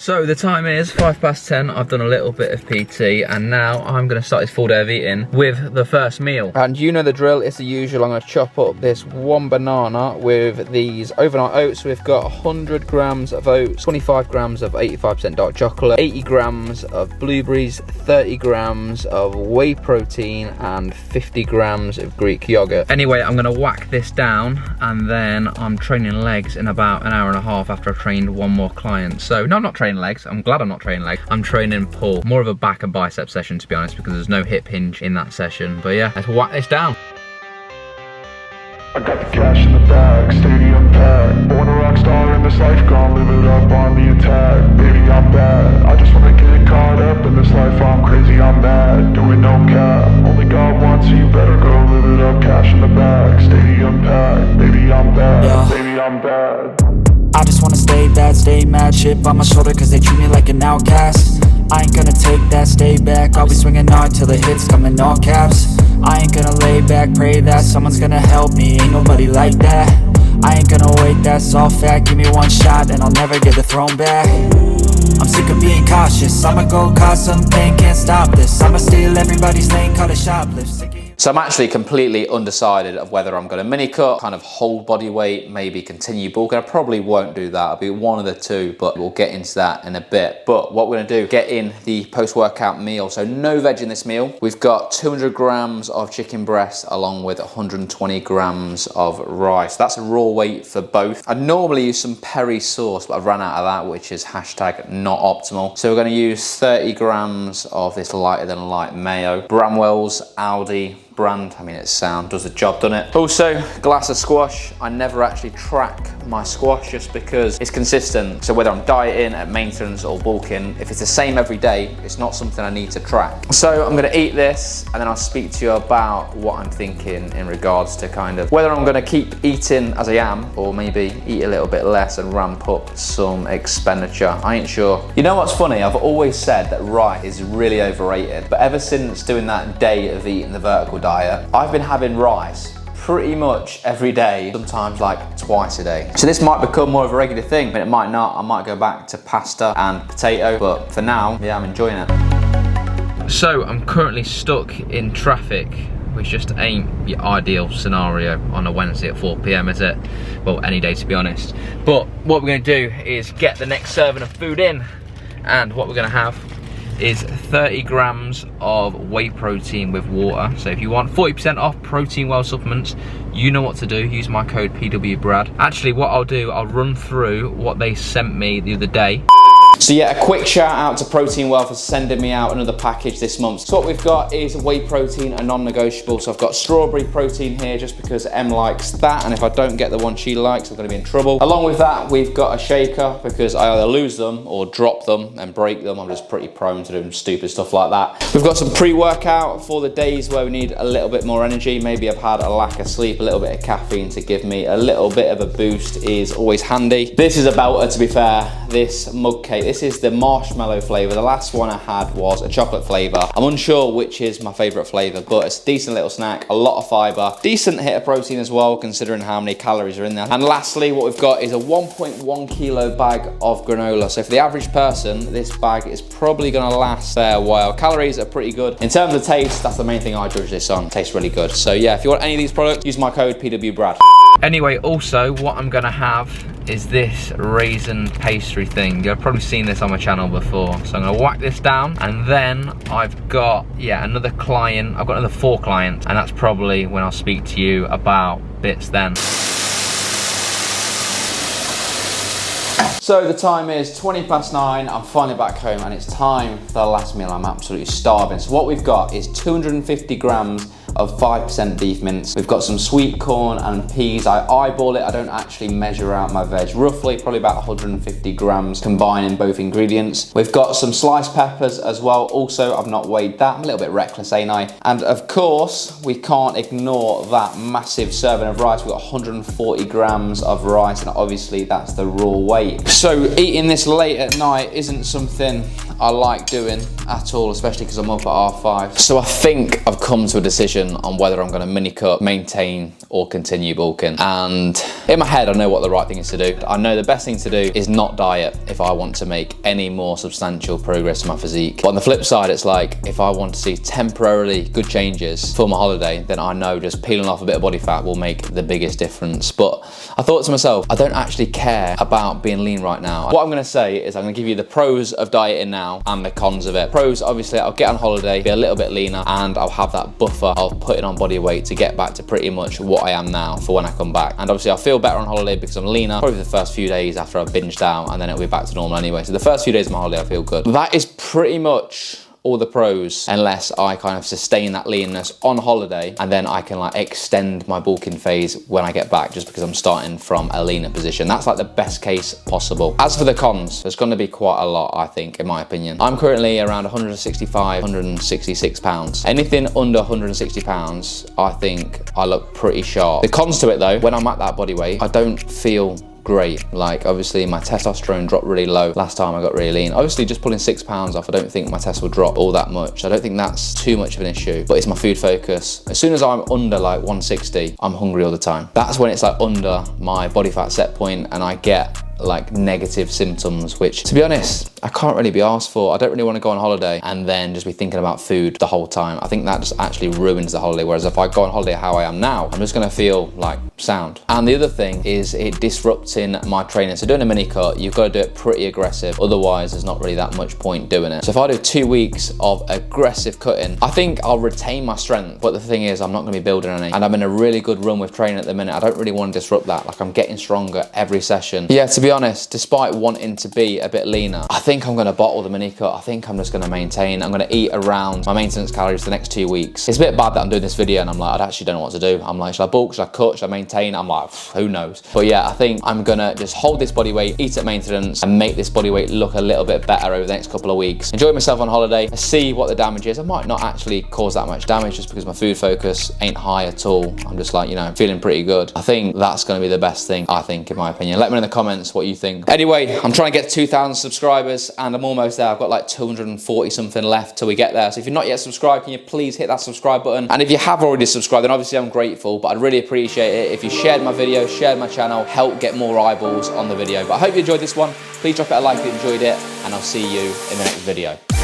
So the time is 10:05. I've done a little bit of PT and now I'm gonna start this full day of eating with the first meal. And you know the drill, it's the usual. I'm gonna chop up this one banana with these overnight oats. We've got 100 grams of oats, 25 grams of 85% dark chocolate, 80 grams of blueberries, 30 grams of whey protein and 50 grams of Greek yogurt. Anyway, I'm gonna whack this down and then I'm training legs in about an hour and a half after I've trained one more client. So no, I'm not training legs. I'm glad I'm not training legs. I'm training pull. More of a back and bicep session, to be honest, because there's no hip hinge in that session. But yeah, let's whack this down. I got the cash in the bag, stadium packed. Born a rock star in this life, gone live it up on the attack. Baby, I'm bad. I just wanna get caught up in this life. I'm crazy, I'm mad. Doing no cap. Only God wants, so you better go live it up. Cash in the bag, stadium packed. Baby, I'm bad. Yeah. Baby, I'm bad. I just wanna stay bad, stay mad. Chip on my shoulder cause they treat me like an outcast. I ain't gonna take that, stay back. I'll be swinging hard till the hits come in all caps. I ain't gonna lay back, pray that someone's gonna help me. Ain't nobody like that. I ain't gonna wait, that's all fact. Give me one shot and I'll never get the throne back. I'm sick of being cautious. I'ma go cause something, can't stop this. I'ma steal everybody's lane, call it shoplift. So I'm actually completely undecided of whether I'm going to mini cut, kind of hold body weight, maybe continue bulking. I probably won't do that. I'll be one of the two, but we'll get into that in a bit. But what we're going to do, get in the post-workout meal. So no veg in this meal. We've got 200 grams of chicken breast along with 120 grams of rice. That's a raw weight for both. I normally use some peri sauce, but I've run out of that, which is hashtag not optimal. So we're going to use 30 grams of this lighter than light mayo. Bramwell's Aldi brand, I mean it's sound, does the job, doesn't it? Also, glass of squash. I never actually track my squash just because it's consistent. So whether I'm dieting, at maintenance or bulking, if it's the same every day, it's not something I need to track. So I'm gonna eat this and then I'll speak to you about what I'm thinking in regards to kind of whether I'm gonna keep eating as I am or maybe eat a little bit less and ramp up some expenditure. I ain't sure. You know what's funny? I've always said that rice is really overrated, but ever since doing that day of eating the vertical diet, I've been having rice pretty much every day, sometimes like twice a day. So this might become more of a regular thing, but it might not. I might go back to pasta and potato, but for now, yeah, I'm enjoying it. So I'm currently stuck in traffic, which just ain't your ideal scenario on a Wednesday at 4 PM, is it? Well, any day to be honest. But what we're gonna do is get the next serving of food in, and what we're gonna have is 30 grams of whey protein with water. So if you want 40% off Protein Well supplements, you know what to do. Use my code PWBRAD. Actually, what I'll do, I'll run through what they sent me the other day. So yeah, a quick shout out to Protein Well for sending me out another package this month. So what we've got is whey protein, a non-negotiable. So I've got strawberry protein here just because Em likes that, and if I don't get the one she likes, I'm gonna be in trouble. Along with that, we've got a shaker because I either lose them or drop them and break them. I'm just pretty prone to doing stupid stuff like that. We've got some pre-workout for the days where we need a little bit more energy. Maybe I've had a lack of sleep, a little bit of caffeine to give me a little bit of a boost is always handy. This is a belter, to be fair. This mug cake, this is the marshmallow flavor. The last one I had was a chocolate flavor. I'm unsure which is my favorite flavor, but it's a decent little snack, a lot of fiber, decent hit of protein as well, considering how many calories are in there. And lastly, what we've got is a 1.1 kilo bag of granola. So for the average person, this bag is probably gonna last a fair while. Calories are pretty good. In terms of taste, that's the main thing I judge this on. It tastes really good. So yeah, if you want any of these products, use my code PWBRAD. Anyway, also what I'm gonna have is this raisin pastry thing. You've probably seen this on my channel before. So I'm gonna whack this down, and then I've got, yeah, another client. I've got another 4 clients, and that's probably when I'll speak to you about bits then. So the time is 9:20. I'm finally back home and it's time for the last meal. I'm absolutely starving. So what we've got is 250 grams of 5% beef mince. We've got some sweet corn and peas. I eyeball it, I don't actually measure out my veg. Roughly, probably about 150 grams combining both ingredients. We've got some sliced peppers as well. Also, I've not weighed that. I'm a little bit reckless, ain't I? And of course, we can't ignore that massive serving of rice. We've got 140 grams of rice, and obviously that's the raw weight. So eating this late at night isn't something I like doing at all, especially because I'm up at R5. So I think I've come to a decision. decision on whether I'm gonna mini cut, maintain, or continue bulking. And in my head, I know what the right thing is to do. I know the best thing to do is not diet if I want to make any more substantial progress in my physique. But on the flip side, it's like, if I want to see temporarily good changes for my holiday, then I know just peeling off a bit of body fat will make the biggest difference. But I thought to myself, I don't actually care about being lean right now. What I'm gonna say is I'm gonna give you the pros of dieting now and the cons of it. Pros, obviously, I'll get on holiday, be a little bit leaner, and I'll have that buffer of putting on body weight to get back to pretty much what I am now for when I come back. And obviously I'll feel better on holiday because I'm leaner, probably the first few days after I've binged out, and then it'll be back to normal anyway. So the first few days of my holiday, I feel good. That is pretty much all the pros, unless I kind of sustain that leanness on holiday and then I can like extend my bulking phase when I get back, just because I'm starting from a leaner position. That's like the best case possible. As for the cons, there's going to be quite a lot, I think, in my opinion. I'm currently around 165, 166 pounds. Anything under 160 pounds, I think I look pretty sharp. The cons to it though, when I'm at that body weight, I don't feel great. Like, obviously my testosterone dropped really low last time I got really lean. Obviously just pulling 6 pounds off, I don't think my test will drop all that much. I don't think that's too much of an issue, but it's my food focus. As soon as I'm under like 160, I'm hungry all the time. That's when it's like under my body fat set point and I get like negative symptoms, which to be honest, I can't really be asked for. I don't really want to go on holiday and then just be thinking about food the whole time. I think that just actually ruins the holiday. Whereas if I go on holiday how I am now, I'm just gonna feel like sound. And the other thing is it disrupting my training. So doing a mini cut, you've got to do it pretty aggressive. Otherwise, there's not really that much point doing it. So if I do 2 weeks of aggressive cutting, I think I'll retain my strength. But the thing is, I'm not gonna be building any. And I'm in a really good run with training at the minute. I don't really want to disrupt that. Like, I'm getting stronger every session. Yeah, to be honest, despite wanting to be a bit leaner, I think I'm gonna bottle the mini cut. I think I'm just gonna maintain. I'm gonna eat around my maintenance calories for the next 2 weeks. It's a bit bad that I'm doing this video and I'm like, I actually don't know what to do. I'm like, should I bulk, should I cut, should I maintain? I'm like, who knows? But yeah, I think I'm gonna just hold this body weight, eat at maintenance, and make this body weight look a little bit better over the next couple of weeks. Enjoy myself on holiday, see what the damage is. I might not actually cause that much damage just because my food focus ain't high at all. I'm just like, you know, feeling pretty good. I think that's gonna be the best thing, I think, in my opinion. Let me know in the comments what you think. Anyway, I'm trying to get 2,000 subscribers and I'm almost there. I've got like 240 something left till we get there. So if you're not yet subscribed, can you please hit that subscribe button? And if you have already subscribed, then obviously I'm grateful, but I'd really appreciate it if you shared my video, shared my channel, help get more eyeballs on the video. But I hope you enjoyed this one. Please drop it a like if you enjoyed it, and I'll see you in the next video.